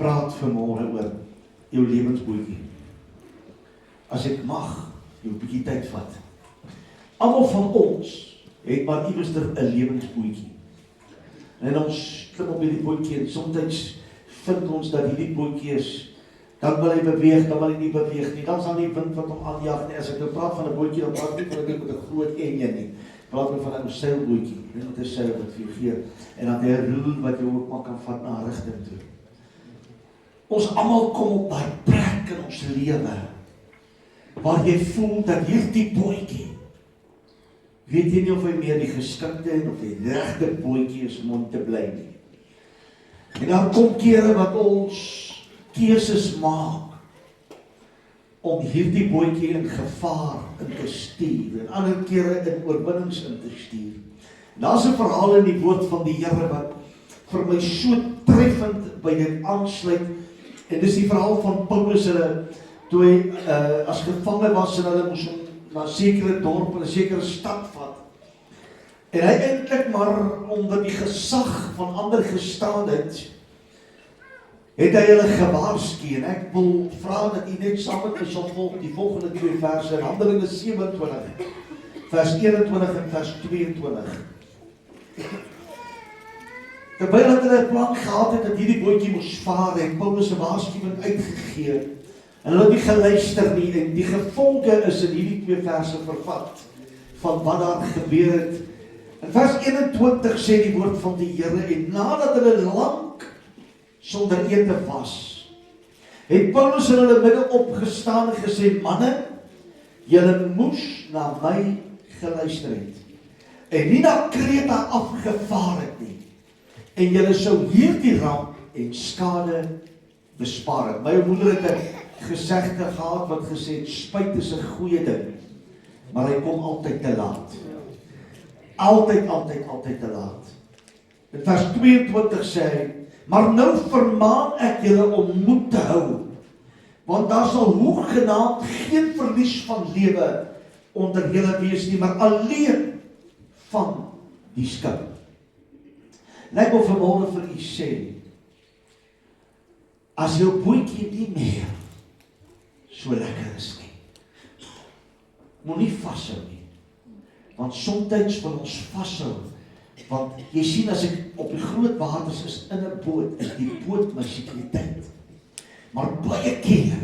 praat vanmôre oor jou lewensbootjie. As ek mag, jou bietjie tyd vat. Almal van ons het maar iewerster 'n lewensbootjie. En ons klim op hierdie bootjie en soms vind ons dat hierdie bootjie is, dan wil hy beweeg, dan wil hy nie beweeg nie, dan is daar nie wind wat hom aanjaag nie. As ek nou praat van 'n bootjie, dan praat ek nie van 'n groot enjin nie. Praat nou van 'n seilbootjie, met 'n seil wat vir jou gee, en dan 'n roer wat jou ook maar kan vat na 'n rigting toe. Ons almal kom op daai plek in ons lewe, waar jy voel dat hierdie bootjie, weet jy nie of hy meer die geskikte en of die regte bootjie is om te bly nie. En dan kom kere wat ons keuses maak om hierdie bootjie in gevaar in te stuur, en ander kere in oorwinnings in te stuur. Daar's 'n verhaal in die woord van die Here wat vir my so treffend by dit aansluit, en dis die verhaal van Paulus, toe hy as gevange was en hulle moes hom na 'n sekere dorp en 'n sekere stad vat. En hy eintlik maar onder die gesag van ander gestaan het hy hulle gewaarsku, en ek wil vra dat u net saam met my sal volg die volgende 2 verse in Handelinge 27, vers 21 en vers 22. Terwyl hulle 'n plan gehad het dat hierdie bootjie moes vaar, en Paulus 'n waarskuwing uitgegee, en hulle het nie geluister nie, en die gevolge is in hierdie 2 verse vervat, van wat daar gebeur het. In vers 21 sê die woord van die Here, en nadat hulle lank sonder ete was, het Paulus in hulle midde opgestaan en gesê, manne, julle moes na my geluister het, en nie na Kreta afgevaar het nie, en julle sou hierdie ramp en skade bespaar het. My moeder het 'n gesegde gehad wat gesê het, spyt is 'n goeie ding, maar hy kom altyd te laat. Altyd te laat. In vers 22 sê hy, maar nou vermaan ek julle om moed te hou, want daar sal hoegenaamd geen verlies van lewe onder julle wees nie, maar alleen van die skip. En ek wil vanmôre vir u sê, as jou bootjie nie meer so lekker is nie, moenie vashou nie, want soms wil ons vashou, want jy sien, as ek op die groot waters is in 'n boot, is die boot my sekuriteit. Maar baie keer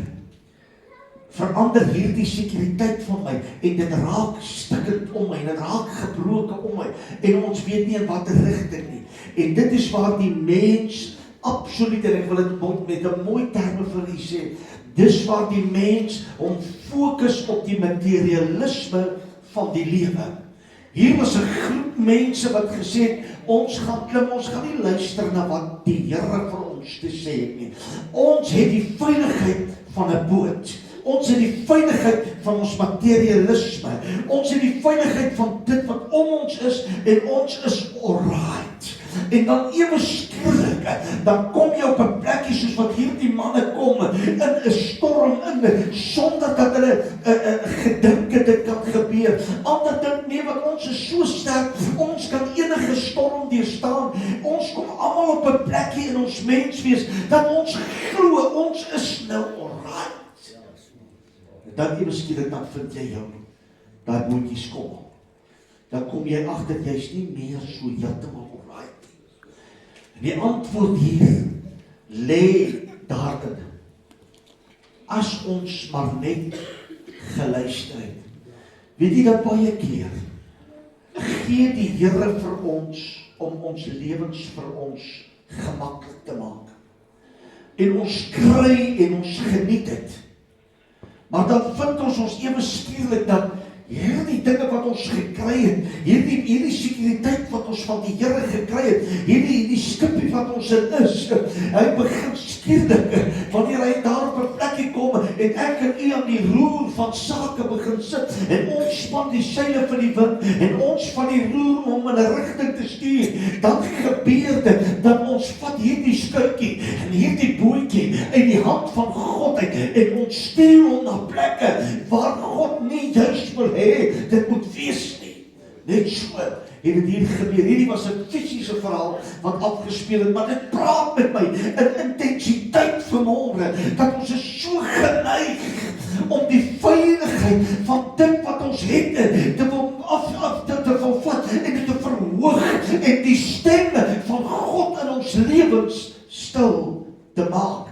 verander hierdie sekuriteit van my, en dit raak stikkend om my, en dit raak gebroken om my, en ons weet nie in watter rigting nie. En dit is waar die mens absoluut, en ek wil dit met 'n mooi terme vir u sê, dis waar die mens hom fokus op die materialisme van die lewe. Hier was 'n groep mense wat gesê het, ons gaan klim, ons gaan nie luister na wat die Here vir ons te sê het nie. Ons het die veiligheid van 'n boot. Ons het die veiligheid van ons materialisme. Ons het die veiligheid van dit wat om ons is, en ons is alright. En dan ewe skielik, dan kom jy op 'n plekkie soos wat hierdie manne kom, in 'n storm, sonder dat hulle gedink het dit kan gebeur. Ander dink nee, want ons is so sterk, ons kan enige storm deurstaan. Ons kom almal op 'n plekkie in ons menswees, dat ons glo, ons is nou alright. Dan ewe skielik, dan vind jy jou, daai bootjie skommel. Dan kom jy agter, jy's nie meer so heeltemal alright. En die antwoord hier lê daarin, as ons maar net geluister het. Weet jy dat baie keer gee die Here vir ons om ons lewens vir ons gemaklik te maak. En ons kry en ons geniet dit. Maar dan vind ons ewe skielik dat hierdie dinge wat ons gekry het, hierdie sekuriteit wat ons van die Here gekry het, hierdie skipie wat ons in is, hy begin skielik, wanneer hy daar op 'n plekkie kom, en ek en u aan die roer van sake begin sit, en ons span die seile van die wind, en ons van die roer om in 'n rigting te stuur, dan gebeur dit, dat ons vat hierdie skuitjie, en hierdie bootjie, in die hand van God uit, en ons stuur hom na plekke, waar God nie juist wil hê, dit moet wees nie. Net so het dit hier gebeur. Hierdie was 'n fisiese verhaal wat afgespeel het, maar dit praat met my 'n intensiteit vanmôre, dat ons is so geneig om die veiligheid van dit wat ons het te wil vat en dit te verhoog en die stemme van God in ons lewens stil te maak.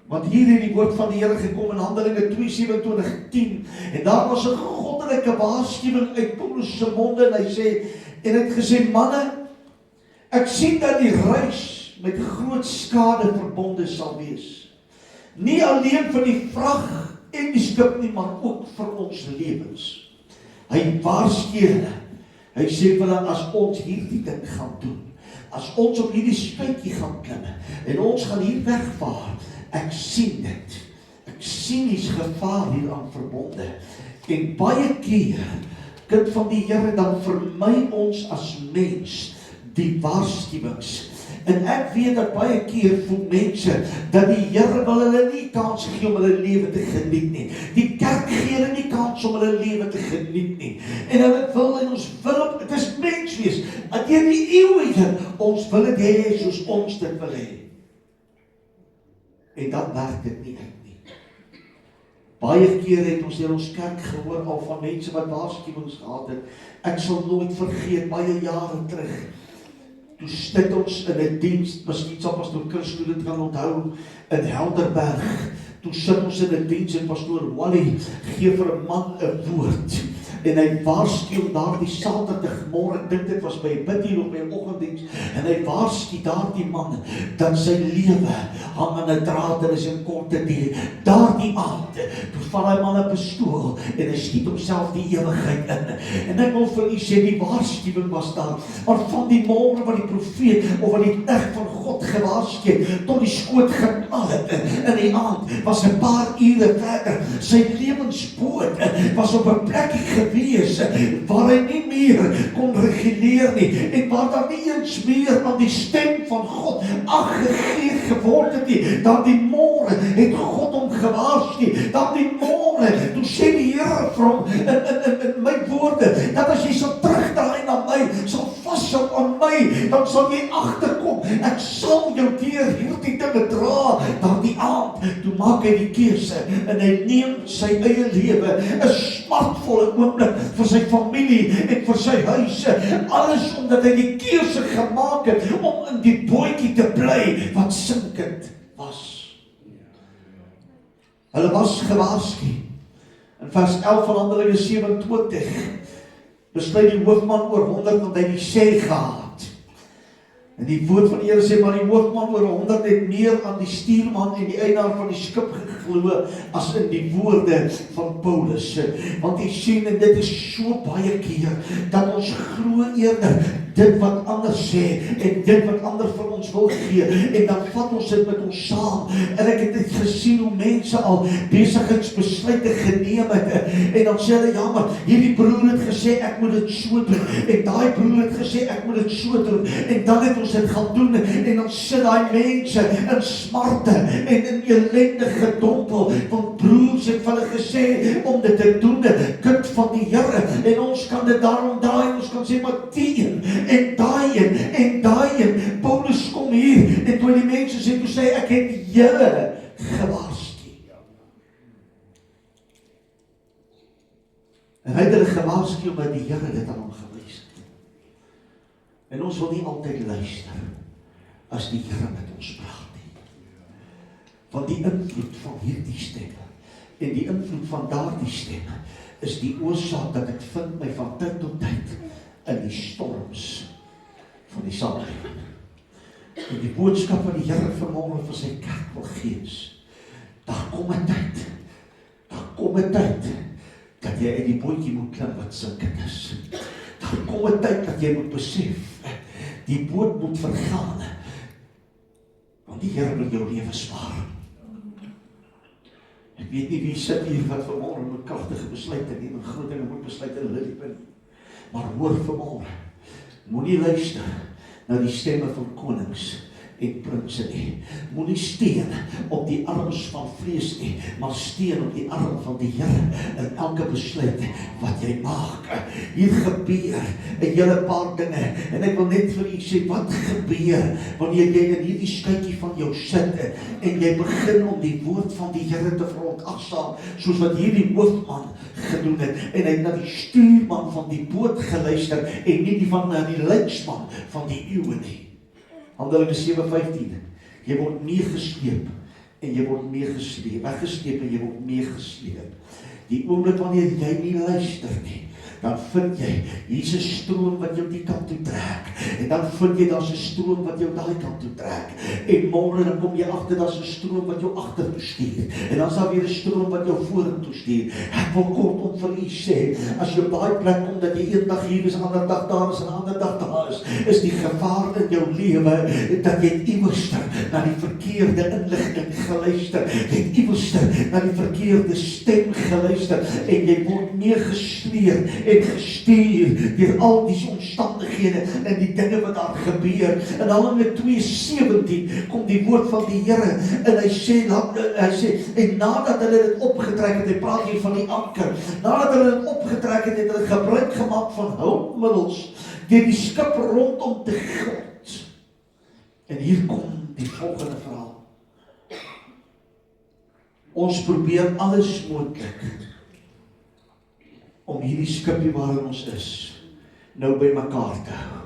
Want hier het die woord van die Here gekom in Handelinge 2:27-10 en daar was 'n goddelike waarskuwing uit Paulus se monde en hy sê, en het gesê, manne, ek sien dat die reis met groot skade verbonde sal wees. Nie alleen vir die vrag en die skip nie, maar ook vir ons lewens. Hy waarsku hulle. Hy sê vir hulle, as ons hierdie ding gaan doen, as ons op hierdie spuitjie gaan klim en ons gaan hier wegvaar, ek sien dit. Ek sien hier's gevaar hieraan verbonde. En baie keer, kind van die Here, dan vermy ons as mens die waarskuwings. En ek weet dat baie keer voel mense dat die Here wil hulle nie kans gee om hulle lewe te geniet nie. Die kerk gee hulle nie kans om hulle lewe te geniet nie. En hulle wil, en ons wil, dit is mens wees, dat deur die eeuwige, ons wil dit hê soos ons dit wil hê. En dan werk dit nie uit nie. Baie keer het ons in ons kerk gehoor al van mense wat waarskuwings gehad het. Ek sal nooit vergeet, baie jare terug, toe sit ons in 'n diens, miskien sal pastoor Christo dit kan onthou, in Helderberg. Toe sit ons in 'n diens en pastoor Wally gee vir 'n man 'n woord. En hy waarsku daardie Saterdagmôre, ek dink dit was by 'n biddienst of by 'n oggenddiens, en hy waarsku daardie man dat sy lewe hang aan 'n draad en is in korte duur. Daardie aand, toe val hy man op 'n stoel en hy skiet homself die ewigheid in. En ek wil vir u sê, die waarskuwing was daar, maar van die môre wat die profeet of wat die knegt van God gewaarsku het, tot die skoot geknal het in die aand, was 'n paar ure verder. Sy lewensboot was op 'n plekkie gewees waar hy nie meer kon reguleer nie en waar daar nie eens meer aan die stem van God ag gegee geword het nie. Dan die môre het God hom gewaarsku. Dan die môre, toe sê die Here vir hom in my woorde, dat as jy sal terugdraai na my, sal vashou aan my, dan sal jy agterkom. Ek sal jou deur hierdie dinge dra. Dan die aand, toe maak hy die keuse en hy neem sy eie lewe, 'n smartvolle oomblik vir sy familie en vir sy huis. Alles omdat hy die keuse gemaak het om in die bootjie te bly wat sinkend was. Hulle was gewaarsku. In vers 11 van Handelinge 27 besluit die hoofman oor 100 want hy die sê gehad. En die woord van die Here sê, maar die hoofman oor 100 het meer aan die stuurman en die eienaar van die skip geglo as in die woorde van Paulus. Want jy sien, en dit is so baie keer, dat ons glo eerder dit wat ander sê, en dit wat ander vir ons wil gee, en dan vat ons dit met ons saam. En ek het dit gesien hoe mense al besigheidsbesluite geneem het, en dan sê hulle, ja, maar hierdie broer het gesê, ek moet dit so doen, en daai broer het gesê, ek moet dit so doen, en dan het ons dit gaan doen, en dan sit daai mense in smarte, en in ellende gedompel, want broers het van hulle gesê, om dit te doen, kind van die Here, en ons kan dit daarom draai, ons kan sê, maar die en daai en Paulus kom hier, en toe die mense sê, toe sê, ek het julle gewaarsku. En hy het hulle gewaarsku, omdat die Here dit aan hom gewys het. En ons wil nie altyd luister, as die Here met ons praat nie. Want die invloed van hierdie stemme, en die invloed van daardie stemme, is die oorsaak dat ek vind my van tyd tot tyd, in die storms van die samelewing. En die boodskap van die Here vanmôre vir sy kerk wil gee, daar kom 'n tyd, dat jy uit die bootjie moet klim wat sinkend is. Daar kom 'n tyd dat jy moet besef, die boot moet vergaan, want die Here wil jou lewe spaar. Ek weet nie wie sit hier wat vanmôre met kragtige besluite neem, en groot dinge moet besluit in hulle lewe. Maar hoor vanmôre, moenie luister na die stemme van konings en prinse nie. Moenie steun op die arms van vlees nie, maar steun op die arm van die Here in elke besluit wat jy maak. Hier gebeur 'n hele paar dinge, en ek wil net vir u sê, wat gebeur wanneer jy in hierdie skytjie van jou sit, en jy begin om die woord van die Here te verontagsaam, soos wat hierdie hoofman gedoen het, en hy het na die stuurman van die boot geluister, en nie na die leidsman van die eeuwe nie. Handelinge 7:15, jy word meegesleep, en jy word meegesleep, weggesleep, en jy word meegesleep. Die oomblik wanneer jy nie luister nie, dan vind jy, hier's 'n stroom wat jou die kant toe trek, en dan vind jy, daar's 'n stroom wat jou daai kant toe trek, en môre dan kom jy agter, daar's 'n stroom wat jou agter toe stuur, en dan is daar weer 'n stroom wat jou vorentoe stuur. Ek wil kortom vir u sê, as jy op daai plek kom, dat jy eendag hier is, 'n ander dag daar is, en 'n ander dag daar is die gevaar in jou lewe, dat jy iewerster na die verkeerde inligting geluister, jy het iewerster na die verkeerde stem geluister, en jy word meegesleer en gestuur deur al die omstandighede en die dinge wat daar gebeur. In Handelinge 2:17 kom die woord van die Here, en hy sê, en nadat hulle dit opgetrek het, hy praat hier van die anker, nadat hulle dit opgetrek het, het hulle gebruik gemaak van hulpmiddels, deur die skip rondom te grond. En hier kom die volgende verhaal. Ons probeer alles moontlik om hierdie skipie waarin ons is, nou by mekaar te hou.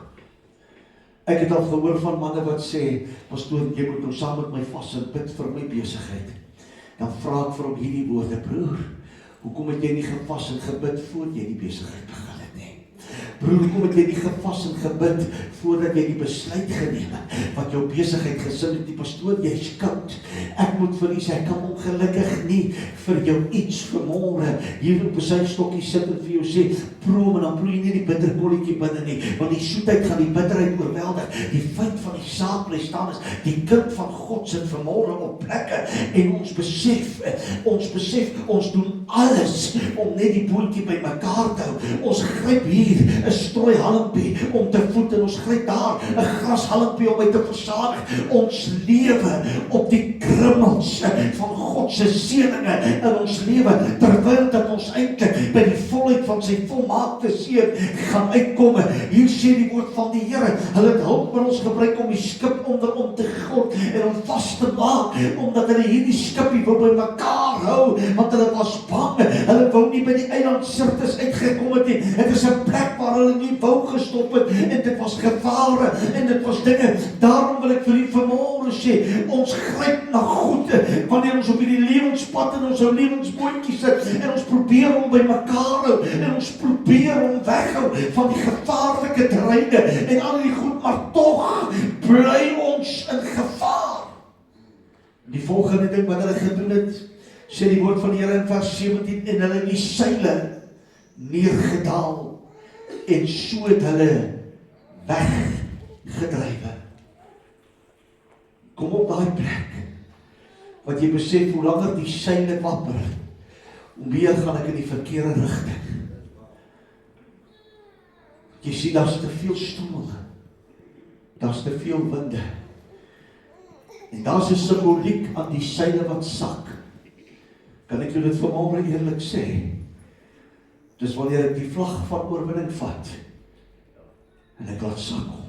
Ek het al gehoor van manne wat sê, pastoor, jy moet nou saam met my vas en bid vir my besigheid. Dan vra ek vir hom hierdie woorde, broer, hoekom het jy nie gevas en gebid voor jy die besigheid begin het nie? Broer, hoekom het jy nie gevas en gebid voordat jy die besluit geneem het, wat jou besigheid gesin het, die pastoor, jy is koud. Ek moet vir u sê, ek kan ongelukkig nie vir jou iets vanmôre hier op 'n sydstokkie sit en vir jou sê, proe, en dan proe jy nie die bitterkolletjie binne nie, want die soetheid gaan die bitterheid oorweldig. Die feit van die saak bly staan is, die kind van God sit vanmôre op plekke, en ons besef, ons doen alles om net die boeltjie by mekaar te hou. Ons gryp hier 'n strooihalmpie om te voed, en ons gryp daar 'n grashalmpie om uit te versadig. Ons lewe op die krummels van God se seëninge in ons lewe, terwyl dat ons eintlik by die volheid van sy volmaakte seën gaan uitkom. Hier sê die woord van die Here, hulle het hulpmiddels gebruik om die skip om te grond en om vas te maak, omdat hulle hierdie skipie wil by mekaar hou, want hulle was bang, hulle wou nie by die eiland Sirtis uitgekom het nie. Dit is 'n plek waar hulle nie wou gestop het, en dit was gevare, en dit was dinge. Daarom wil ek vir u vanmôre sê, ons gryp na goed, wanneer ons op hierdie lewenspad in ons ou lewensbootjie sit, en ons probeer om by mekaar hou, en ons probeer om weghou van die gevaarlike terreine, en al die goed, maar tog bly ons in gevaar. Die volgende ding wat hulle gedoen het, sê die woord van die Here in vers 17, en hulle die seile neergedaal, en so het hulle weggedrywe. Kom op daai plek, wat jy besef, hoe langer die seile wapper, hoe meer gaan ek in die verkeerde rigting. Jy sien, daar's te veel strome, daar's te veel winde, en daar's 'n simboliek aan die seile wat sak. Kan ek dit vanmôre eerlik sê? Dis wanneer ek die vlag van oorwinning vat, en ek laat sak om,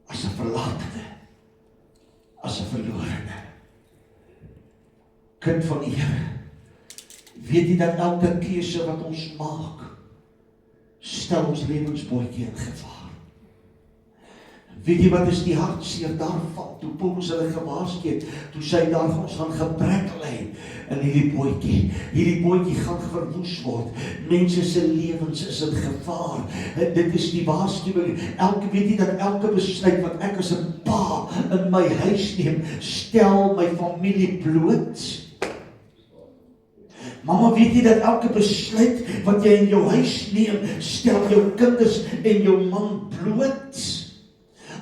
as 'n verlatene, as 'n verlorene. Kind van die Here, weet jy dat elke keuse wat ons maak, stel ons lewensbootjie in gevaar. Weet jy wat is die hartseer daarvan, toe Paulus hulle gewaarsku het, toe sy daar ons gaan gebrek lê in hierdie bootjie. Hierdie bootjie gaan verwoes word. Mense se lewens is in gevaar. Dit is die waarskuwing. Weet jy dat elke besluit wat ek as 'n pa in my huis neem, stel my familie bloot? Mamma, weet jy dat elke besluit wat jy in jou huis neem, stel jou kinders en jou man bloot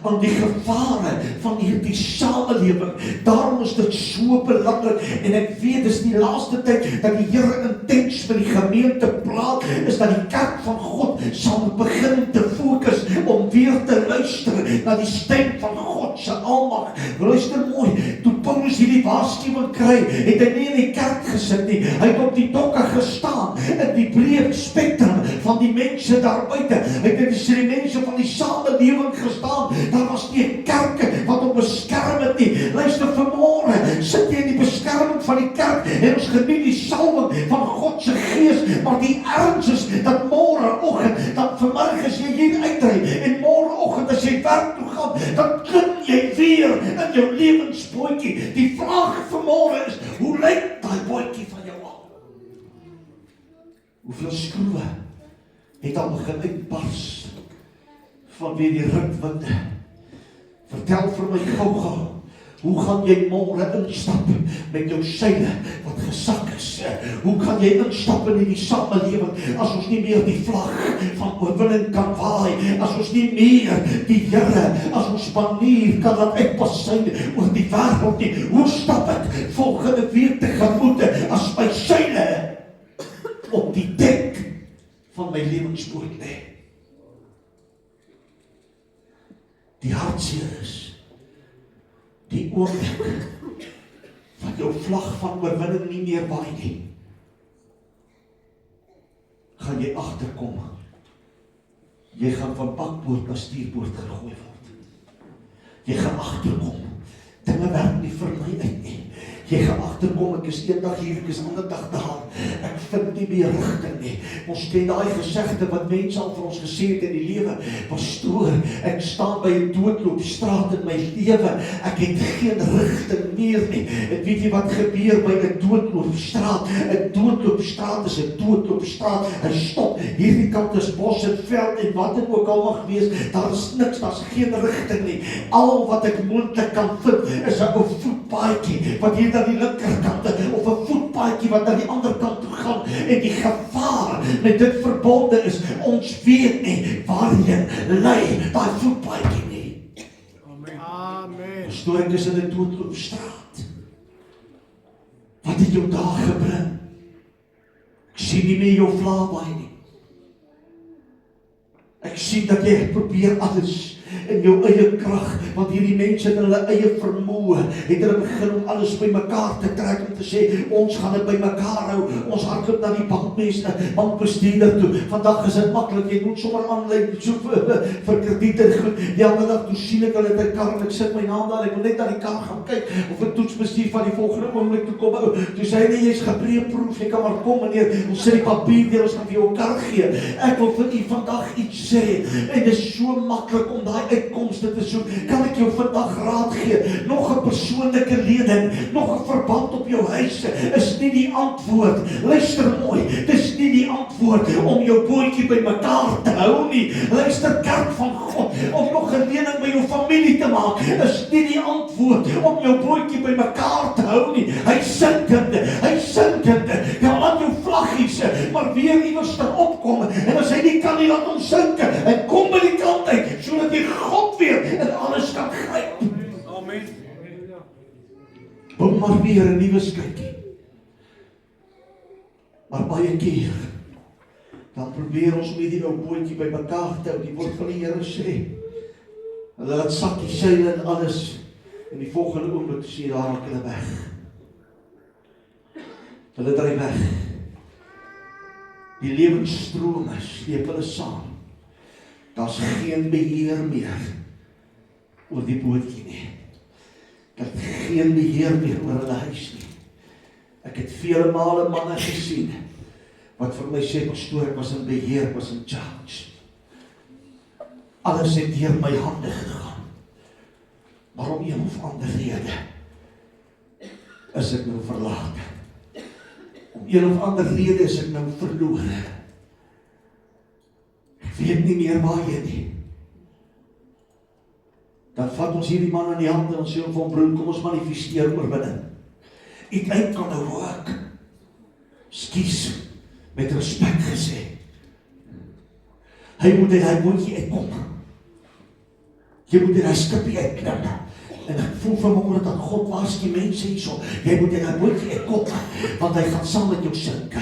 aan die gevare van hierdie samelewing. Daarom is dit so belangrik, en ek weet, dis die laaste tyd dat die Here intens vir die gemeente praat, is dat die kerk van God sal begin te fokus om weer te luister luister na die stem van God se almag. Luister mooi, toe Paulus hierdie waarskuwing kry, het hy nie in die kerk gesit nie, hy het op die dokke gestaan, in die breë spektrum van die mense daar buite, hy het in die mense van die samelewing gestaan, daar was nie kerke wat op beskerm het nie. Luister, vanmôre sit jy in die beskerming van die kerk, en ons geniet die salwing van God se gees, maar die erns is, dat môreoggend, dat vanmiddag as jy hier uitry, en môreoggend as jy werk toe gaan, dan klim jy weer in jou lewensbootjie. Die vraag vanmôre is, hoe lyk daai bootjie van jou al? Hoeveel skroewe het al begin uitbars vanweer die rukwind? Vertel vir my gou-gou, hoe gaan jy môre instap met jou seile wat gesak is? Hoe kan jy instap in die samelewing as ons nie meer die vlag van oorwinning kan waai, as ons nie meer die Here as ons banier kan laat uitpassein oor die wêreld nie? Hoe stap ek volgende week tegemoet as my seile op die dek van my lewensboot lê? Die hartseer is die oomblik van jou vlag van oorwinning nie meer waai nie, gaan jy agterkom. Jy gaan van bakboord na stuurboord gegooi word. Jy gaan agterkom. Dinge werk nie vir my uit nie. Jy gaan agterkom, ek is eendag hier, ek is ander dag daar. Ek vind nie meer rigting nie. Ons ken daai gesegde wat mense al vir ons gesê het in die lewe. Pastoor, ek staan by 'n doodloopstraat in my lewe. Ek het geen rigting meer nie. En weet jy wat gebeur by 'n doodloopstraat? 'n Doodloopstraat is 'n doodloopstraat. Hy stop. Hierdie kant is bos en veld en wat dit ook al mag wees. Daar is niks, daar's geen rigting nie. Al wat ek moontlik kan vind is 'n ou voetpaadjie wat hier aan die linkerkant of 'n voetpaadjie wat aan die ander kant toe gaan, en die gevaar met dit verbonde is, ons weet nie waarheen lei daai voetpaadjie nie. Amen. Pastoor, ek is in 'n doodloopstraat. Wat het jou daar gebring? Ek sien nie meer jou vlaabaai nie. Ek sien dat jy probeer alles in jou eie krag, want hierdie mense in hulle eie vermoë het hulle begin om alles bymekaar te trek om te sê, ons gaan dit bymekaar hou, ons hardloop na die bankbestuurder toe. Vandag is dit maklik, jy moet sommer aanlyn soek vir krediet en goed. Die ander dag toe sien ek hulle het 'n kar en ek sit my naam daar, ek wil net na die kar gaan kyk of 'n toetsbestuur van die volgende oomblik toe kom. Toe sê hy nee, jy's gebreekproef, jy kan maar kom meneer, ons sit die papier deur, ons gaan vir jou 'n kar gee. Ek wil vir u vandag iets sê, en dit is so maklik om daai uitkomste te soek. Kan ek jou vandag raad gee? Nog 'n persoonlike lening, nog 'n verband op jou huis is nie die antwoord. Luister mooi, dis nie die antwoord om jou bootjie bymekaar te hou nie. Luister, kerk van God, om nog 'n lening by jou familie te maak is nie die antwoord om jou bootjie bymekaar te hou nie. Hy sinkende, kan laat jou vlaggies maar weer iewers te opkom, en as hy nie kan nie, laat hom sink en kom by die kant uit, sodat jy God weer in alles kan gryp. Amen. Bou maar weer 'n nuwe skytjie. Maar baie keer dan probeer ons met die ou bootjie bymekaar te hou. Die woord van die Here sê, hulle laat sak die seile en alles, en die volgende oomblik sê daar raak hulle weg. Hulle dryf weg. Die lewensstrome sleep hulle saam. Daar's geen beheer meer oor die bootjie nie. Ek het geen beheer meer oor hulle huis nie. Ek het vele male manne gesien wat vir my sê, pastoor, ek was in beheer, ek was in charge. Alles het deur my hande gegaan. Maar om een of ander rede is ek nou verlaat. Om een of ander rede is ek nou verlore. Ek weet nie meer waar jy nie. Dan vat ons hierdie man aan die hand en ons sê hom van broer, kom ons manifesteer oorwinning. Uiteindelik kan nou ook skies met respek gesê. Hy moet in hy bootjie uitkom. Jy moet in hy skipie uitklim. En ek voel vanmôre dat God waarsku mense hierso. Jy moet in 'n bootjie kom, want hy gaan saam met jou sink.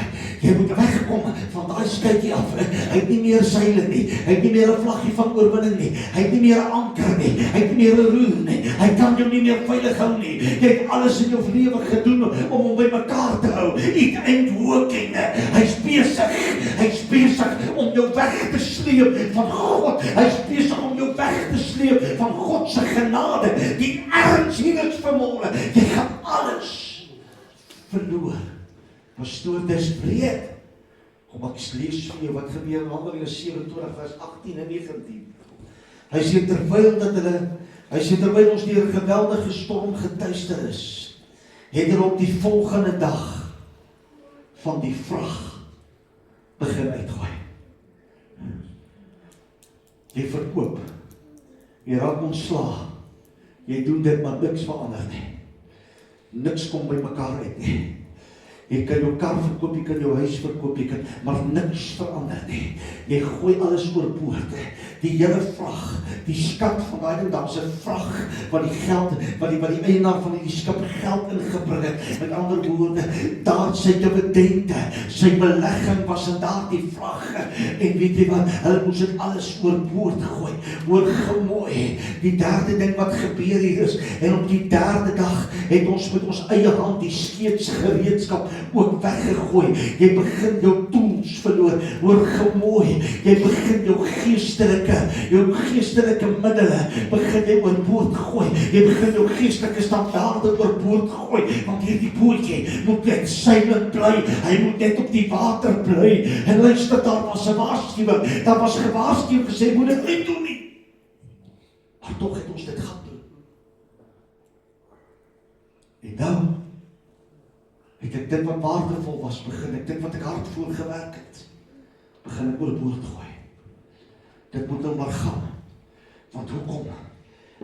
Jy moet wegkom van daai skytjie af. Hy het nie meer seile nie. Hy het nie meer 'n vlaggie van oorwinning nie. Hy het nie meer 'n anker nie. Hy het nie meer 'n roer nie. Hy kan jou nie meer veilig hou nie. Jy het alles in jou lewe gedoen om hom bymekaar te hou. It ain't working. Hy's besig om jou weg te sleep van God. Hy's besig om jou weg te sleep van God se genade. Die erns hier is vanmôre. Jy gaan alles verloor. Pastoor, dis breed. Kom ek lees vir jou wat gebeur in Handelinge 27 vers 18 en 19. Hy sê terwyl ons deur 'n geweldige storm getuister is, het hulle op die volgende dag van die vrag begin uitgooi. Jy verkoop. Jy raak ontslae. Jy doen dit maar niks verander nie. Niks kom by mekaar uit nie. Jy kan jou kar verkoop, jy kan jou huis verkoop, jy kan, maar niks verander nie. Jy gooi alles oorboord. Die hele vrag, die skat van daai dag se vrag, wat die geld, wat die eienaar van die skip geld ingebring het. Met ander woorde, daar sy dividende, sy belegging was in daardie vrag. En weet jy wat, hulle moes dit alles oorboord gooi. Hoor gemooi, die derde ding wat gebeur hier is, en op die derde dag het ons met ons eie hand die skeepsgereedskap ook weggegooi. Jy begin jou tools verloor. Hoor gemooi, jy begin jou geestelike middele begin jy oorboord gooi. Jy begin jou geestelike standaarde oorboord gooi, want hierdie bootjie moet net seilend bly. Hy moet net op die water bly. En luister, daar was 'n waarskuwing. Daar was gewaarsku gesê, moet dit nie doen nie. Maar tog het ons dit gaan doen. En nou het ek dit wat waardevol was begin, dit wat ek hard voor gewerk het, begin ek oorboord gooi. Dit moet nou maar gaan. Want hoekom?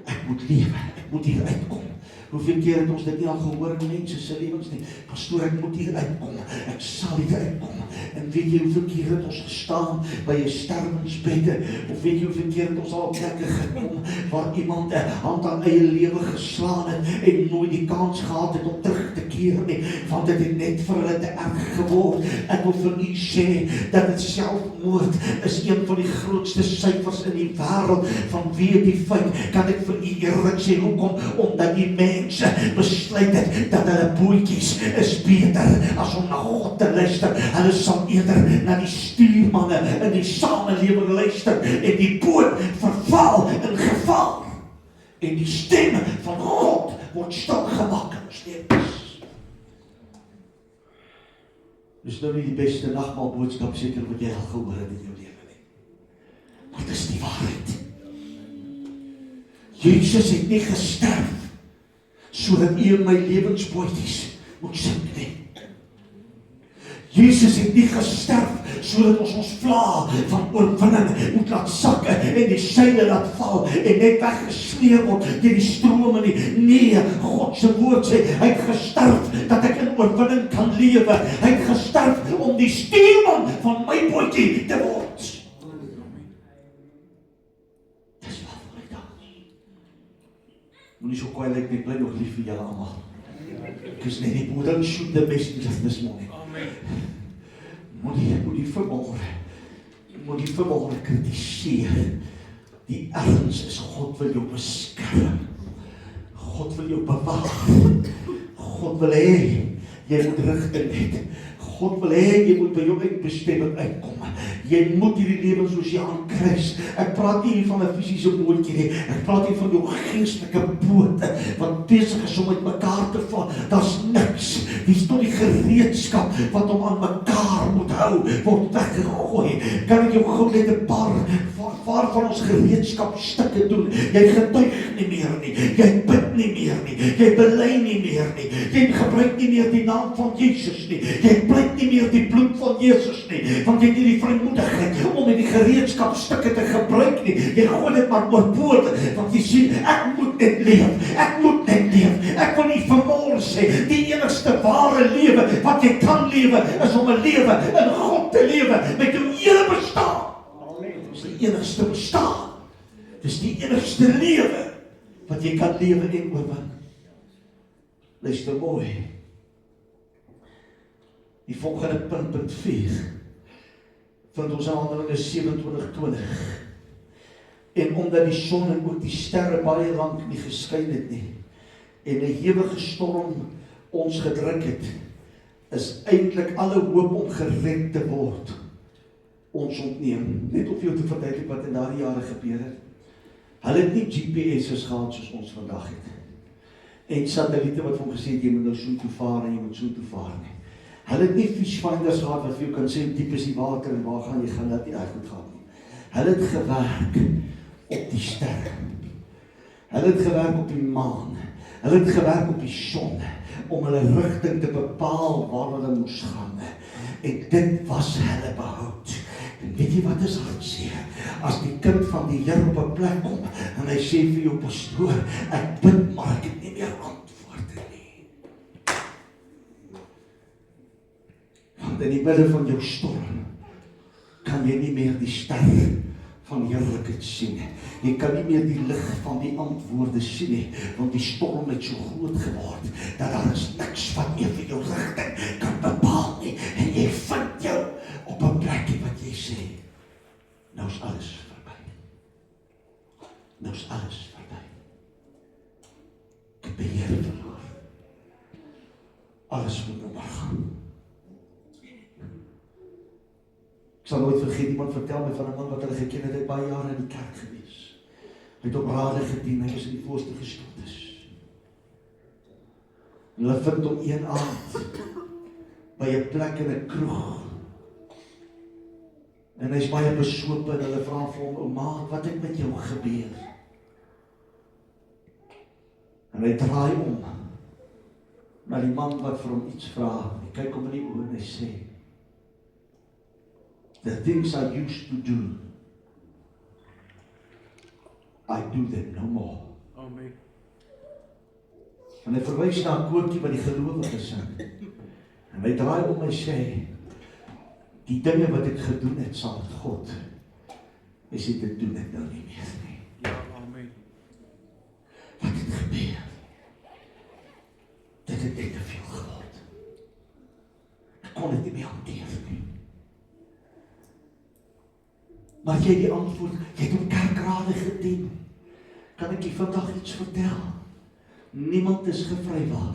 Ek moet lewe, ek moet hier uitkom. Hoeveel keer het ons dit nie al gehoor in mense se lewens nie? Pastoor, ek moet hier uitkom. Ek sal hier uitkom. En weet jy hoeveel keer het ons gestaan by 'n sterwensbedde? Of weet jy hoeveel keer het ons al op plekke gekom waar iemand 'n hand aan eie lewe geslaan het en nooit die kans gehad het om terug te keer nie, want dit het net vir hulle te erg geword. Ek wil vir u sê dat dit selfmoord is een van die grootste syfers in die wêreld. Vanweë die feit kan ek vir u eerlik sê hoekom, omdat die mense besluit het dat hulle bootjies is beter as om na God te luister. Hulle sal eerder na die stuurmanne in die samelewing luister en die boot verval in gevaar. En die stem van God word stilgemaak in ons lewens. Dis nou nie die beste nagmaalboodskap seker wat jy al gehoor het in jou lewe nie. Maar dit is die waarheid. Jesus het nie gesterf sodat u en my lewensbootjies moet sink nie. Jesus het nie gesterf sodat ons vla van oorwinning moet laat sakke en die seile laat val en net weggesleep word deur die strome nie. Nee, God se woord sê, hy het gesterf dat ek in oorwinning kan lewe. Hy het gesterf om die stuurman van my bootjie te word. Dis waarvoor hy daar is. Moenie so kwaai lyk nie, bly nog lief vir julle almal. Because net die boodskap shoot the message of this morning. Moenie vanmôre kritiseer. Die erns is God wil jou beskerm. God wil jou bewaar. God wil hê jy moet rigting hê. God wil hê jy moet by jou bestemming uitkom. Jy moet hierdie lewe soos jy aankruis. Ek praat nie hier van 'n fisiese bootjie nie. Ek praat hier van jou geestelike boot wat besig is om met mekaar te val. Daar's niks. Dis tot die gereedskap wat hom aan mekaar moet hou word weggegooi. Kan ek jou gou net 'n paar van ons gereedskapstukke doen? Jy getuig nie meer nie. Jy bid nie meer nie. Jy bely nie meer nie. Jy gebruik nie meer die naam van Jesus nie. Jy pleit nie meer die bloed van Jesus nie. Want jy het nie die vrymoedigheid om die gereedskapstukke te gebruik nie. Jy gooi dit maar oorboord. Want jy sien, ek moet net leef. Ek moet net leef. Ek wil nie vanmôre sê, die enigste ware lewe wat jy kan lewe, is om 'n lewe in God te lewe met jou hele bestaan. Dis die enigste bestaan. Dis die enigste lewe wat jy jy kan lewe en oorwin. Luister mooi. Die volgende punt 4 vind ons in Handelinge 27:20. En omdat die son en ook die sterre baie lank nie geskyn het nie, en 'n ewige storm ons gedruk het, is eintlik alle hoop om gered te word ons ontneem. Net om vir jou te verduidelik wat in daardie jare gebeur het. Hulle het nie GPS's gehad soos ons vandag het. En satelliete wat van gesê het, jy moet nou so toe vaar en jy moet so toe vaar nie. Hulle het nie fishfinders gehad wat vir jou kan sê, diep is die water en waar gaan jy gaan, dat nie goed gaan nie. Hulle het gewerk op die sterre. Hulle het gewerk op die maan. Hulle het gewerk op die son, om hulle rigting te bepaal waar hulle moes gaan. En dit was hulle behoud. En weet jy wat is hartseer? As die kind van die Here op 'n plek kom, en hy sê vir jou pastoor, ek bid maar ek het nie meer antwoorde nie. Want in die midde van jou storm, kan jy nie meer die ster van heerlikheid sien. Jy kan nie meer die lig van die antwoorde sien nie, want die storm het so groot geword, dat daar is niks wat meer vir jou rigting kan bepaal nie, en jy vind jou op 'n plekkie wat jy sê, nou is alles verby. Nou is alles verby. Ek het beheer verloor. Alles moet nou maar gaan. Ek sal nooit vergeet, iemand vertel my van 'n man wat hulle geken het, hy het baie jare in die kerk gewees. Hy het op rade gedien, hy was in die voorste gestotes. En hulle vind hom een aand by 'n plek in 'n kroeg. En hy is baie besope en hulle vra vir hom, "O maat, wat het met jou gebeur?" En hy draai om na die man wat vir hom iets vra. Hy kyk hom in die oë en hy sê, "The things I used to do, I do them no more." Amen. En hy verwys na 'n koortjie wat die gelowiges sing. En hy draai om en sê, "Die dinge wat ek gedoen het saam met God, hy sê dit doen ek nou nie meer nie." Ja, amen. Wat het gebeur? Dit het net te veel geword. Ek kon dit nie meer hanteer nie. Maar jy die antwoord, jy het op kerkrade gedien. Kan ek jy vandag iets vertel? Niemand is gevrywaar.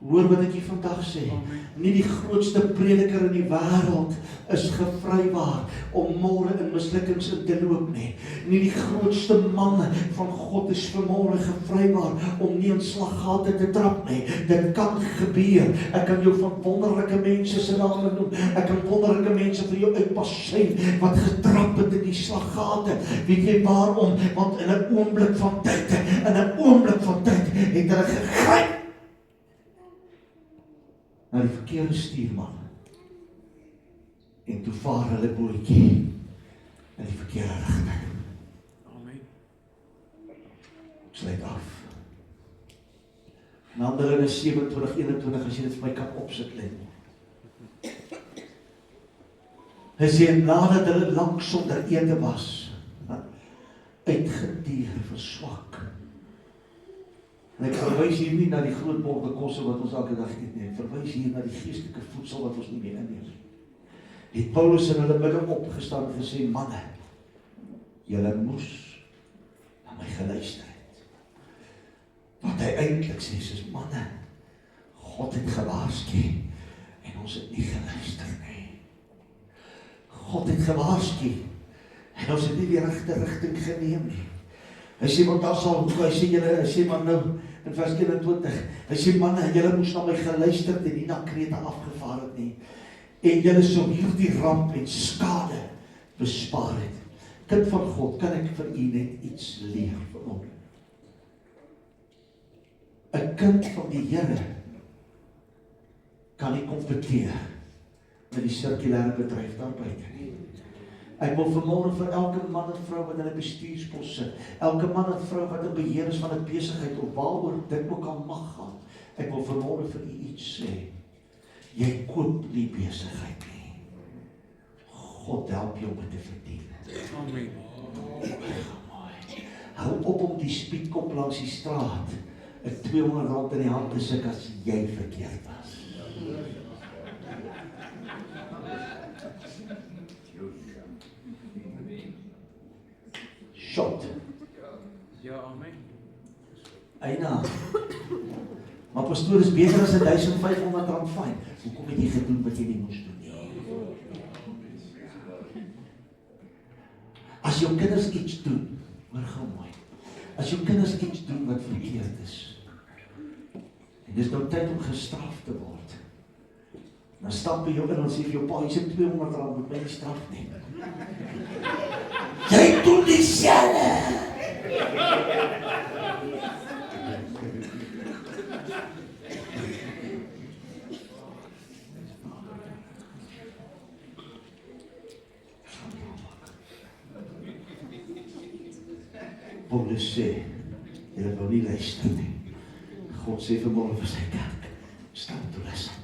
Hoor wat ek jy vandag sê. Nie die grootste prediker in die wêreld is gevrywaar om môre in mislukkings in te loop nie. Nie die grootste manne van God is vanmôre gevrywaar om nie in slaggate te trap nie. Dit kan gebeur. Ek kan jou van wonderlike mense se name noem. Ek kan wonderlike mense vir jou uitpas sien wat getrap het in die slaggate. Weet jy waarom? Want in 'n oomblik van tyd, het hulle gegryp na die verkeerde stuurman. En toe vaar hulle bootjie in die verkeerde rigting. Amen. Sluit af. In Handelinge 27:21, as jy dit vir my kan opsit, Len. Hy sê, nadat hulle lank sonder ete was, uitgedier, verswak. En ek verwys hier nie na die groot borde kosse wat ons elke dag eet nie. Ek verwys hier na die geestelike voedsel wat ons nie meer inneem nie. Het Paulus in hulle midde opgestaan en gesê, "Manne, julle moes na my geluister het." Wat hy eintlik sê is, "Manne, God het gewaarsku en ons het nie geluister nie. God het gewaarsku en ons het nie die regte rigting geneem nie." Hy sê, "Want daar sal, hy sê maar nou, in vers 21, hy sê, "Manne, julle moes na my geluister en nie na Kreta afgevaar het nie. En julle sou hierdie ramp en skade bespaar het." Kind van God, kan ek vir u net iets leer vanoggend? 'n Kind van die Here kan nie kompeteer met die sirkulêre bedryf daar buite nie. Ek wil vanmôre vir elke man en vrou wat in 'n bestuurspos sit, elke man en vrou wat 'n beheer is van 'n besigheid of waaroor dit ook al mag gaan, ek wil vanmôre vir u iets sê. Jy koop nie besigheid nie. God help jou om dit te verdien. Amen. hou op om die speedkop langs die straat, 'n R200 in die hand te sit as jy verkeerd was. Shot. Ja, amen. Eina. Maar pastoor is beter as R1,500 fyn. Hoekom het jy gedoen wat jy nie moes doen nie? As jou kinders iets doen, hoor gou mooi. As jou kinders iets doen wat verkeerd is, en dis nou tyd om gestraf te word, dan stap jy jou in en sê vir jou pa, jy sit R200, moet my nie straf nie. Jy doen dieselfde. Paulus sê, julle wil nie luister nie. God sê vanmorgen vir sy kerk, staan te luister.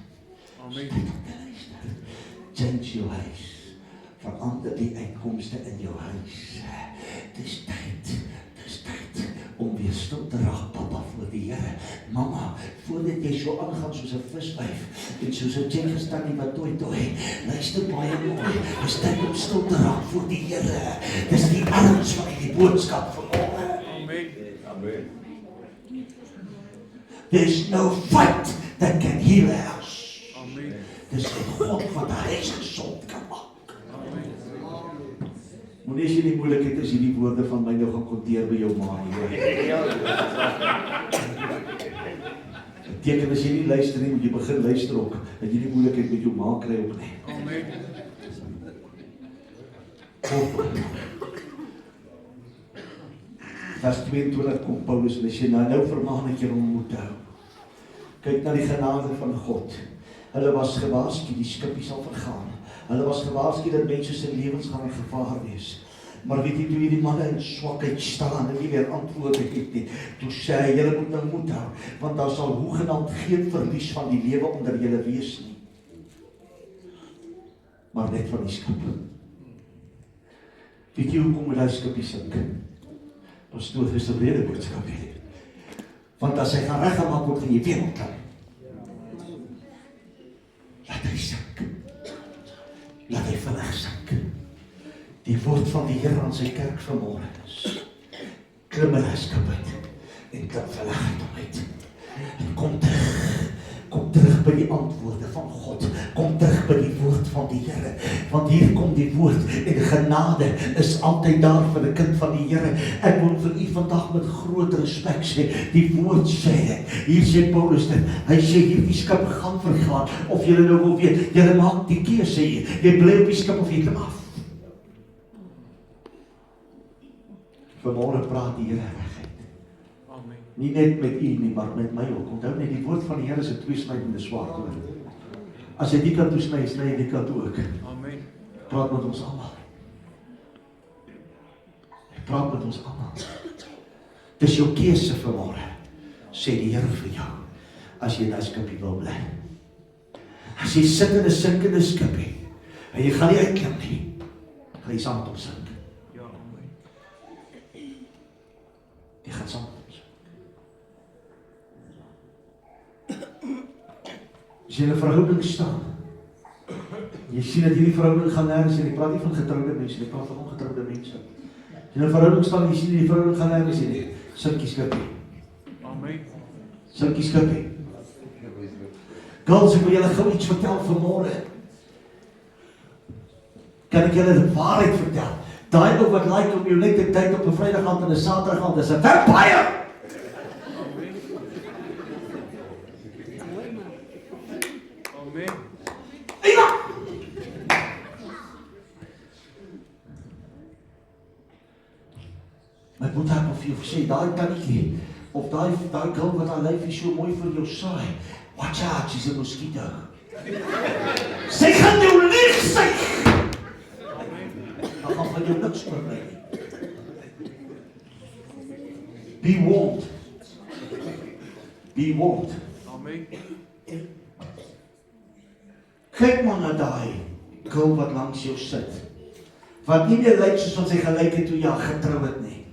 Amen. Staan te luister. Change jou huis. Verander die uitkomste in jou huis. Dis tyd om weer stil te raak, papa, voor die Here. Mama, voordat jy so aangaan soos 'n viswyf, en soos 'n chick gestaan nie wat toi, luister baie mooi. Dis tyd om stil te raak voor die Here. Dis die erns van die boodskap vanmorgen. Amen. There's no fight that can heal a house. Amen. Dis die God wat 'n huis gesond kan maak. Amen. Moenie as jy die moeilikheid is hierdie woorde van my nou gaan konteer by jou ma nie. Hoor. Beteken as jy nie luister nie, moet jy begin luister ook, dat jy die moeilikheid met jou ma kry ook nie. Amen. Vers 22 kom Paulus en hy sê, nou vermaan ek julle om moed te hou. Kyk na die genade van God. Hulle was gewaarsku, die skipie sal vergaan. Hulle was gewaarsku dat mense se lewens gaan in gevaar wees. Maar weet jy, toe hierdie manne in swakheid staan en nie weer antwoorde het nie, toe sê hy, julle moet nou moed hou, want daar sal hoegenaamd geen verlies van die lewe onder julle wees nie. Maar net van die skip. Weet jy hoekom moet hy skipie sink? Pastoor, dis 'n brede boodskap hier. Want as hy gaan reggemaak word, gaan jy weer ontklim. Laat hy sink. Laat hy vandag sink. Die woord van die Here aan sy kerk vanmorgen is, klim in hy skip uit, en klim vandag uit. En kom terug by die antwoorde van God, kom terug by die woord van die Here, want hier kom die woord, en genade is altyd daar vir die kind van die Here. Ek wil vir u vandag met groot respek sê, die woord sê, hier sê Paulus dit, hy sê hierdie skip gaan vergaan, of julle nou wil weet, julle maak die keuse hier, jy bly op die skip of jy klim af. Vanmorgen praat die Here regheid. Amen. Nie net met u nie, maar met my ook. Onthou net, die woord van die Here is 'n tweesnydende swaard. As hy die kant toe sny, sny hy die kant toe ook. Amen. Praat met ons almal. Hy praat met ons almal. Dis jou keuse vanmorgen, sê die Here vir jou, as jy in die skipie wil bly. As jy sit in 'n sinkende skipie, en jy gaan nie uitklim nie, gaan jy saam met hom sink. Ja, amen. Jy gaan saam met ons. As jy in 'n verhouding staan, jy sien dat hierdie verhouding gaan nergens en ek praat nie van getroude mense, ek praat van ongetroude mense. As jy in 'n verhouding staan, jy sien dat die verhouding gaan nergens nie, sinkie skipie. Amen. Sinkie skipie. Girls, ek wil julle gou iets vertel vanmorgen. Kan ek julle die waarheid vertel? Daai ou wat like om jou net te date op 'n Vrydag aand en 'n Saterdag aand is 'n vampire. Amen. Ina! My boet het of jy sê, daai tannetjie, of daai girl wat haar lyf is so mooi vir jou saai, watch out, she's a mosquito. Sy gaan jou lieg sy! Dan gaan van jou niks oor bly nie. Be warned. Be warned. Amen. Kyk maar na daai girl wat langs jou sit. Wat nie meer lyk soos wat sy gelyk het toe jy getrou het nie.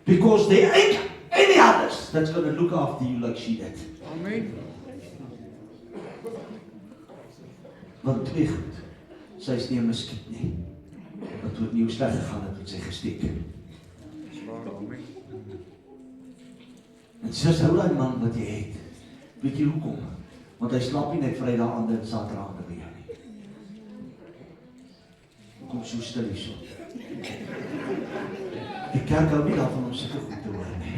Because there ain't any others that's going to look after you like she did. Amen. Want twee goed, sy is nie 'n muskiet nie. Want toe het nie hoe sleg gegaan het, het sy gesteek. Amen. En soos hou daai man wat jy het, weet jy hoekom? Want hy slaap nie net Vrydag aande en Saterdag aande by jou nie. Kom so stil hier so. Die kerk hou nie daarvan om sulke goed te hoor nie.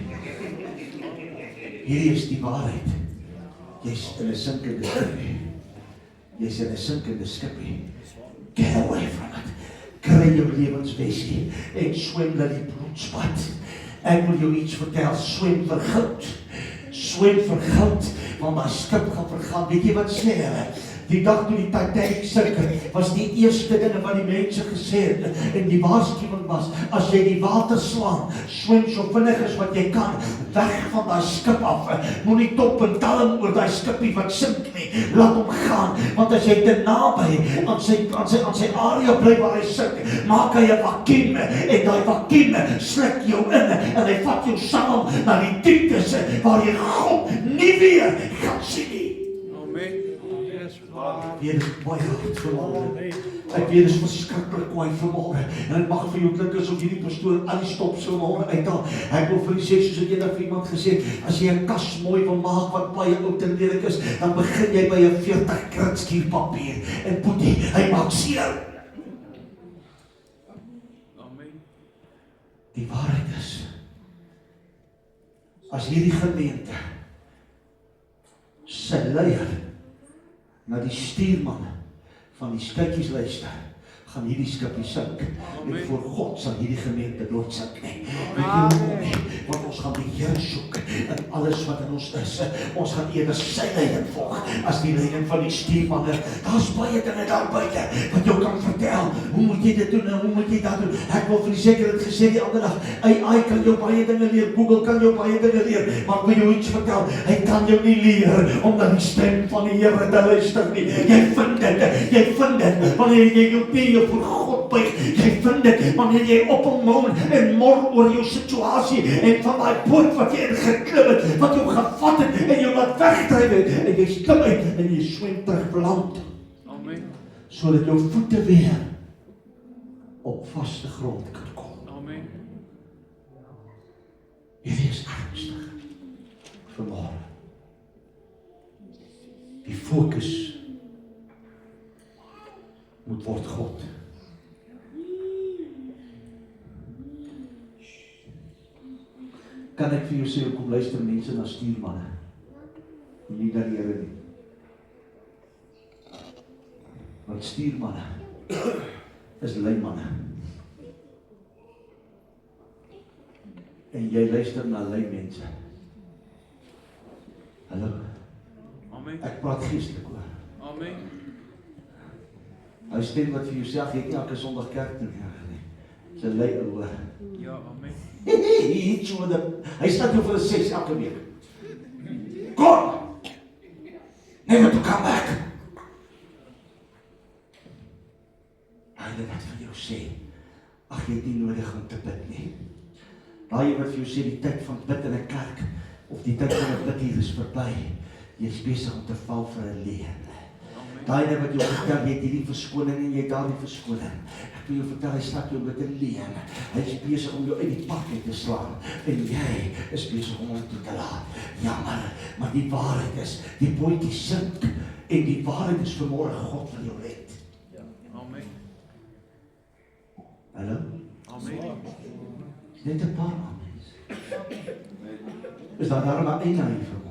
Hierdie is die waarheid. Jy's in 'n sinkende skip. Jy's in 'n sinkende skip. Get away from it. Kry jou lewensvisie en swem na die bloedspad. Ek wil jou iets vertel, swem vir goud. Swem vir goud, want my skip gaan vergaan. Weet jy wat sê hulle? Die dag toe die Titanic sink, was die eerste dinge wat die mense gesê het, en die waarskuwing was, as jy die water slaan, swem so vinnig as wat jy kan, weg van daai skip af. Moenie top en talm oor daai skipie wat sink nie. Laat hom gaan, want as jy te naby aan sy area bly waar hy sink, maak hy 'n vakuum, en daai vakuum sluk jou in, en hy vat jou saam na die dieptes waar jy God nie weer gaan sien nie. Amen. Ek weet, dit is baie hard vanmôre. Ek weet, dit is verskriklik kwaai vanmôre. En dit mag vir jou klink asof hierdie pastoor al die stops vanmôre uithaal. Ek wil vir u sê, soos ek eendag vir iemand gesê het, as jy 'n kas mooi wil maak wat baie oud en lelik is, dan begin jy by 'n 40 krat skuurpapier. En Boetie, hy maak seer. Amen. Die waarheid is, as hierdie gemeente sy leier na die stuurman van die skytjies luister, gaan hierdie skipie sink. En voor God sal hierdie gemeente nooit sink nie. Weet jy hoekom nie? Want ons gaan die Here soek in alles wat in ons is. Ons gaan eerder sy leiding volg as die leiding van die stuurmanne. Daar's baie dinge daar buite wat jou kan vertel. Hoe moet jy dit doen en hoe moet jy dat doen? Ek wil vir die sekerheid gesê die ander dag, AI kan jou baie dinge leer, Google kan jou baie dinge leer, maar ek wil jou iets vertel, hy kan jou nie leer om na die stem van die Here te luister nie. Jy vind dit, wanneer jy jou knie voor God buig, jy vind dit, wanneer jy op hom moan en mor oor jou situasie, en van daai boot wat jy ingeklim het, wat jou gevat het, en jou laat wegdryf het, en jy klim uit, en jy swem terug land, Amen. sodat jou voete weer op vaste grond kan kom. Amen. Hierdie is ernstig vanmôre. Die fokus moet word God. Kan ek vir jou sê, kom luister mense na stuurmanne, nie na die Here nie. Want stuurmanne is leimanne. En jy luister na leimense. Hallo, Amen. ek praat geestelik oor. Amen. Hy stem wat vir jou sê, jy het nie elke Sondag kerk toe nie. Sy lei oor. Ja, amen. Hy staat jou vir 'n 6 elke week. Kom! Never to come back. Hy wat vir jou sê, ag jy het nie nodig om te bid nie. Daai wat vir jou sê die tyd van bid in 'n kerk of die tyd van 'n bid hier is verby. Jy is besig om te val vir 'n leuen. Daai wat jou vertel, jy het hierdie verskoning en jy het daardie verskoning. Ek wil jou vertel, hy slaap jou met 'n leuen. Hy is besig om jou uit die pad uit te slaan. En jy is besig om hom toe te laat. Jammer, maar die waarheid is, die bootjie sink. En die waarheid is vanmôre, God wil jou red. Amen. Hallo? Amen. Net 'n paar amens. Is daar daar maar een hier vanmôre?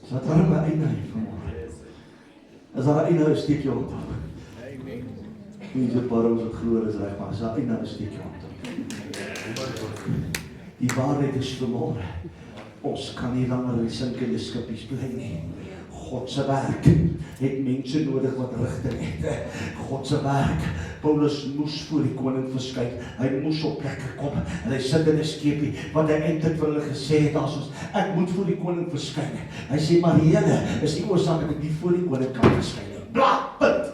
Is daar daar maar een hier vanmôre? Is daar een steek jou op? Amen. Nie so paar ons glo is reg, maar is daar een steek jou op? Die waarheid is vanmôre. Ons kan nie langer in sinkende skipies bly nie. God se werk het mense nodig wat rigting het. God se werk. Paulus moes voor die koning verskyn. Hy moes op plekke kom. En hy sit in 'n skepie wat hy eintlik vir hulle gesê het as ek moet voor die koning verskyn. Hy sê maar die Here is die oorsaak dat ek nie voor die koning kan verskyn nie. Bla, punt.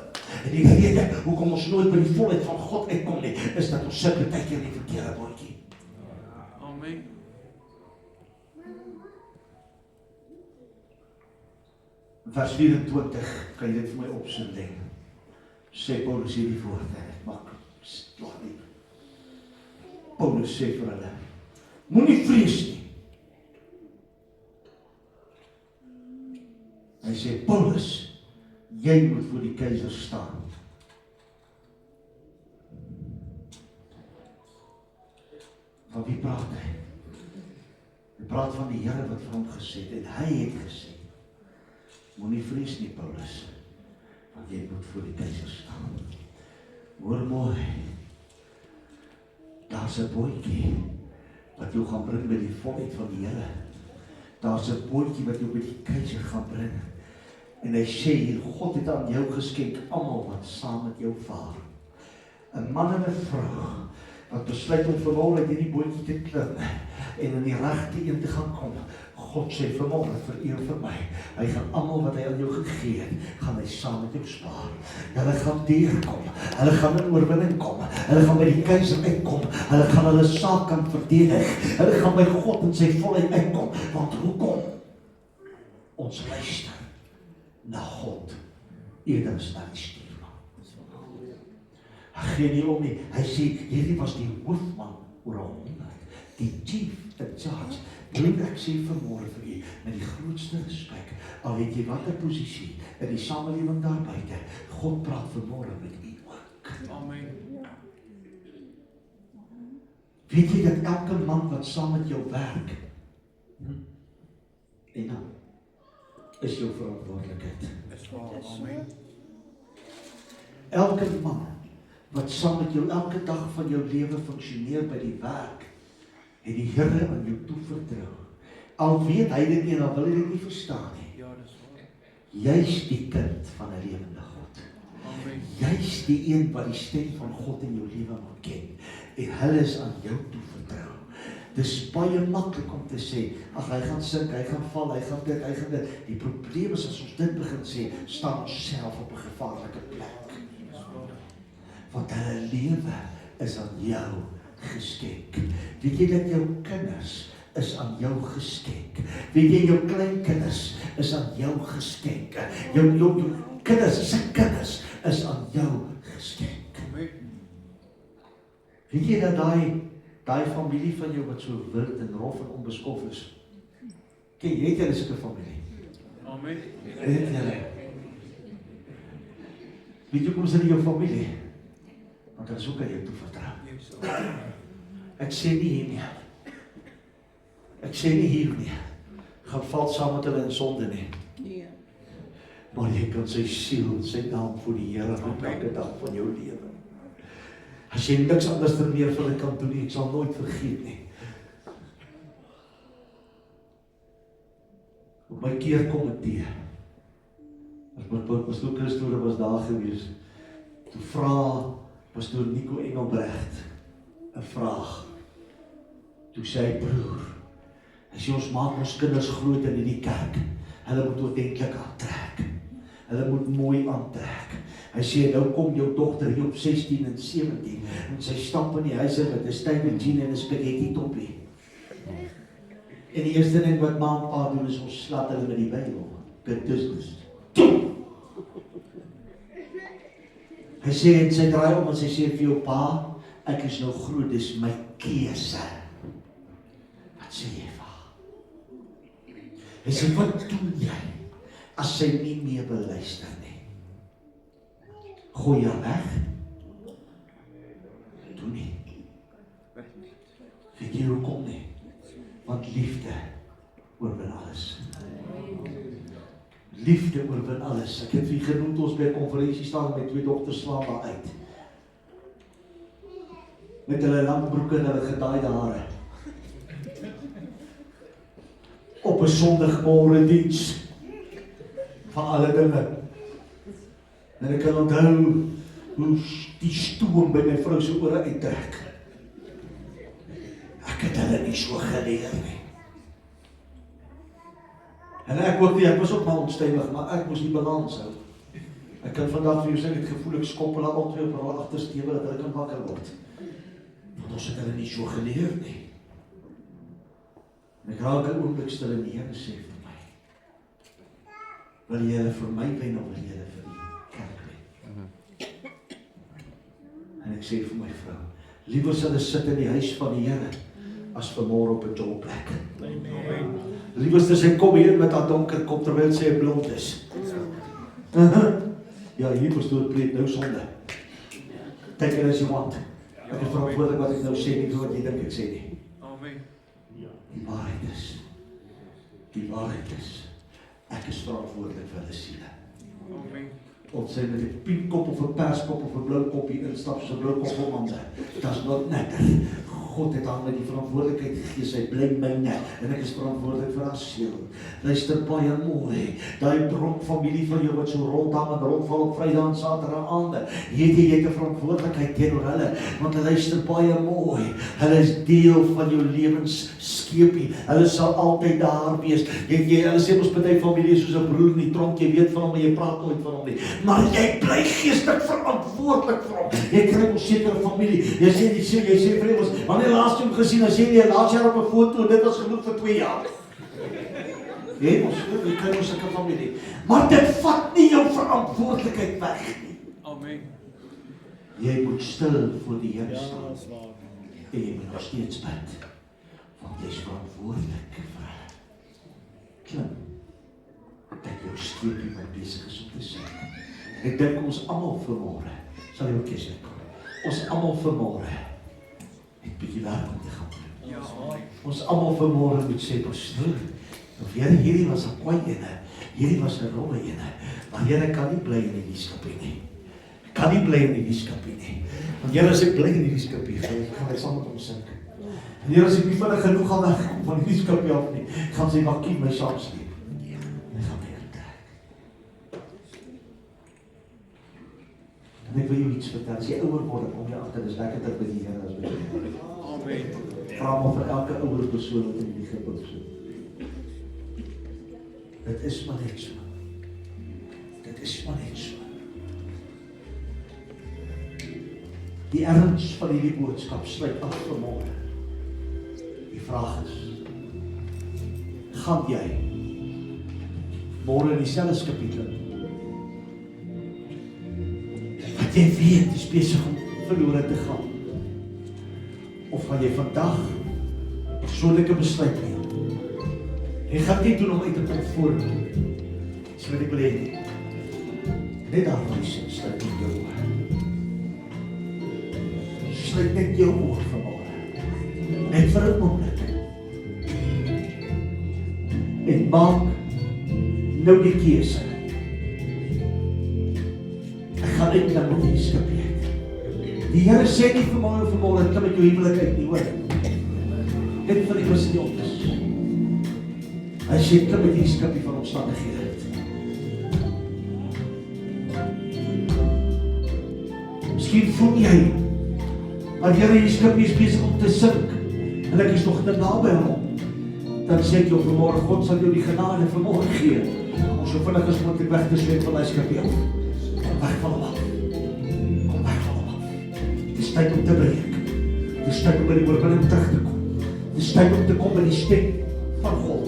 En En die rede, hoekom ons nooit by die volheid van God uitkom nie, is dat ons sit baie keer in die verkeerde bootjie. Amen. Vers 24, kan jy dit vir my opsin lê? Sê Paulus hierdie woorde, ek maak slaan nie. Paulus sê vir hulle, moenie vrees nie. Hy sê, Paulus, jy moet voor die keiser staan. Van wie praat hy? Hy praat van die Here wat vir hom gesê het, en hy het gesê, moenie vrees nie, Paulus, want jy moet voor die keiser staan. Hoor mooi, daar's 'n bootjie wat jou gaan bring by die volheid van die Here. Daar's 'n bootjie wat jou by die keiser gaan bring. En hy sê hier, God het aan jou geskenk almal wat saam met jou vaar. 'n Man en 'n vrou wat besluit om vanmôre uit hierdie bootjie te klim en in die regte een te gaan kom. God sê vanmôre vir u en vir my, hy gaan almal wat hy aan jou gegee het, gaan hy saam met jou spaar. Hulle gaan deurkom, hulle gaan in oorwinning kom, hulle gaan by die keiser uitkom, hulle gaan hulle saak kan verdedig, hulle gaan by God in sy volheid uitkom. Want hoekom? Ons luister na God, eerder as na die stuurman. Hy gee nie om nie, hy sê, hierdie was die hoofman oor 100, die chief in charge. Ek sê vanmôre vir u, met die grootste respek, al het jy watter posisie in die samelewing daar buite, God praat vanmôre met u ook. Amen. Weet jy dat elke man wat saam met jou werk, en dan, is jou verantwoordelikheid. Is waar. Amen. Elke man wat saam met jou elke dag van jou lewe funksioneer by die werk, het die Here aan jou toevertrou. Al weet hy dit nie, dan wil hy dit nie verstaan nie. Ja, dis waar. Jy's die kind van 'n lewende God. Amen. Jy's die een wat die stem van God in jou lewe moet ken. En hulle is aan jou toevertrou. Dis baie maklik om te sê, ag hy gaan sink, hy gaan val, hy gaan dit, hy gaan dit. Die probleem is as ons dit begin sê, staan ons self op 'n gevaarlike plek. Want hulle lewe is aan jou geskenk. Weet jy dat jou kinders is aan jou geskenk? Weet jy jou kleinkinders is aan jou geskenk? Jou kinders, se kinders is aan jou geskenk. Amen. Weet jy dat daai familie van jou wat so wild en rof en onbeskof is, ken jy dit is 'n familie? Amen. Het jy? Weet jy hoe is dit jou familie? Want hulle is ook aan jou toevertrou. Yes. Ek sê nie hier nie. Ek sê nie hier nie. Gaan val saam met hulle in sonde nie. Nee. Maar jy kan sy siel, sy naam voor die Here op elke dag van jou lewe. As jy niks anders meer vir hulle kan doen nie, ek sal nooit vergeet nie. Op my keerkomitee, as my pastoor Christoor was daar gewees, toe vra pastoor Nico Engelbrecht 'n vraag. Toe sê hy, broer, as jy ons maak ons kinders groot in die kerk, hulle moet ordentlik aantrek. Hulle moet mooi aantrek. Hy sê, nou kom jou dogter hier op 16 en 17, en sy stap in die huis in met 'n stywe jean en 'n spaghetti toppie. En die eerste ding wat ma en pa doen is ons slaat hulle met die Bybel. Dit is hy sê, en sy draai om en sy sê vir jou pa, ek is nou groot, dis my keuse. Wat sê jy vir haar? Hy sê, wat doen jy as sy nie meer wil luister nie? Gooi haar weg? Doe nie. Weet jy hoekom nie? Want liefde oorwin alles. Liefde oorwin alles. Ek het vir genoem, ons by 'n konferensie staan met 2 dogters slaan daar uit. Met hulle lang broeke en hulle gedaaide hare. Op 'n Sondagmôre diens van alle dinge. En ek kan onthou hoe die stoom by my vrou se ore uittrek. Ek het hulle nie so geleer nie. En ek ook nie, ek was ook maar onstuimig, maar ek moes die balans hou. Ek kan vandag vir jou sê, ek het gevoel, ek skop hulle al twee op hulle agterstewe, dat hulle kan wakker word. Want ons het hulle nie so geleer nie. En ek raak 'n oomblik stil en die Here sê vir my, wil jy vir my wen of wil jy vir die kerk wen? En ek sê vir my vrou, liewer sal hulle sit in die huis van die Here, as vanmôre op 'n jobplek. Liewer sy kom hier met haar donker kop, terwyl sy blond is. Ja, hier pastoor preek nou sonde. Take it as you want. Ek is verantwoordelik wat ek nou sê, nie vir wat jy dink ek sê nie. Amen. Die waarheid is, ek is verantwoordelik vir hulle siele. Amen. Of sy met 'n pienkop of 'n perskop of 'n blou kop hier instap, soos 'n blou kop op hande. That's not matter. God het aan my die verantwoordelikheid gegee, sy bly myne, en ek is verantwoordelik vir haar siel. Luister baie mooi, daai dronk familie van jou wat so rondhang en rondval op Vrydag en Saterdag aande, jy het 'n verantwoordelikheid teenoor hulle, want luister baie mooi, hulle is deel van jou lewensskeppie, hulle sal altyd daar wees. Hulle sê ons party familie soos 'n broer in die tronk, jy weet van hom, maar jy praat nooit van hom nie, maar jy bly geestelik verantwoordelik vir hom. Jy kry 'n sekere familie, jy sê vir ons, wanneer laas jy hom gesien, as jy nie laas jaar op 'n foto, dit was genoeg vir 2 jaar. Jy kry ons sulke familie. Maar dit vat nie jou verantwoordelikheid weg nie. Amen. Jy moet stil voor die Here staan. En jy moet nog steeds bid. Want jy is verantwoordelik vir hulle. Klim. Dat jou skeepie wat besig is om te sê. Ek dink ons almal vanmôre, sal jy ook kies ek. Ons almal vanmôre het bietjie werk om te gaan doen. Ja, amen. Ons almal vanmôre moet sê, pastoor, of Here, hierdie was 'n kwaai ene, hierdie was 'n romme ene, maar Here kan nie bly in die skepie nie. Kan nie bly in die skepie nie. Want Here, as ek bly in die skepie, gaan ek saam met hom sink. En Here, as ek nie vinnig genoeg gaan wegkom van die skepie af nie, gaan sy wakkie my saamsleep. En ek gaan weer trek. En ek wil jou iets vertel, as jy ouer word, kom jy agter, dis lekkerder by die Here as by die Here. Amen. Vra maar vir elke ouer persoon wat in die gebou sit. Dit is maar net so. Dit is maar net so. Die erns van hierdie boodskap sluit af vanmôre. Die vraag is, gaan jy môre in dieselfde skipie klim? Wat jy weet is besig om verlore te gaan. Of gaan jy vandag 'n persoonlike besluit neem? Jy gaan dit doen om uit te kom voor. Dis wat ek wil hê. Net daar waar jy sit, sluit net jou oor. Sluit net jou oor vanmôre. Net vir 'n oomblik. En maak nou die keuse. Ek gaan uitklim met die skipie uit. Die Here sê nie vanmôre klim met jou huwelik uit nie, hoor. Dit vir die Christus. Hy sê klim met die skipie van omstandighede uit. Miskien voel jy, maar Here, die skipie is besig om te sink en ek is nog te naby aan hom. Dan sê ek jou vanmôre, God sal jou die genade vanmôre gee om so vinnig as moontlik weg te sleep van die skipie af. Kom weg van hom af. Kom weg van hom af. Het is tyd om te breek. Het is tyd om by die oorwinning terug te kom. Het is tyd om te kom by die stem van God,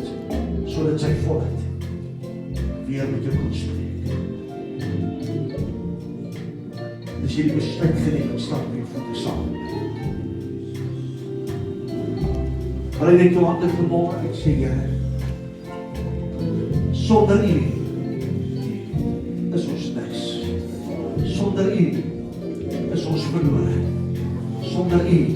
sodat sy volheid weer met jou kon spreek. As jy die besluit geneem en stap met jou voete saam. Maar ek jou hande vanmôre, ek sê Here, sonder U is ons niks. Sonder U is ons verlore. Sonder U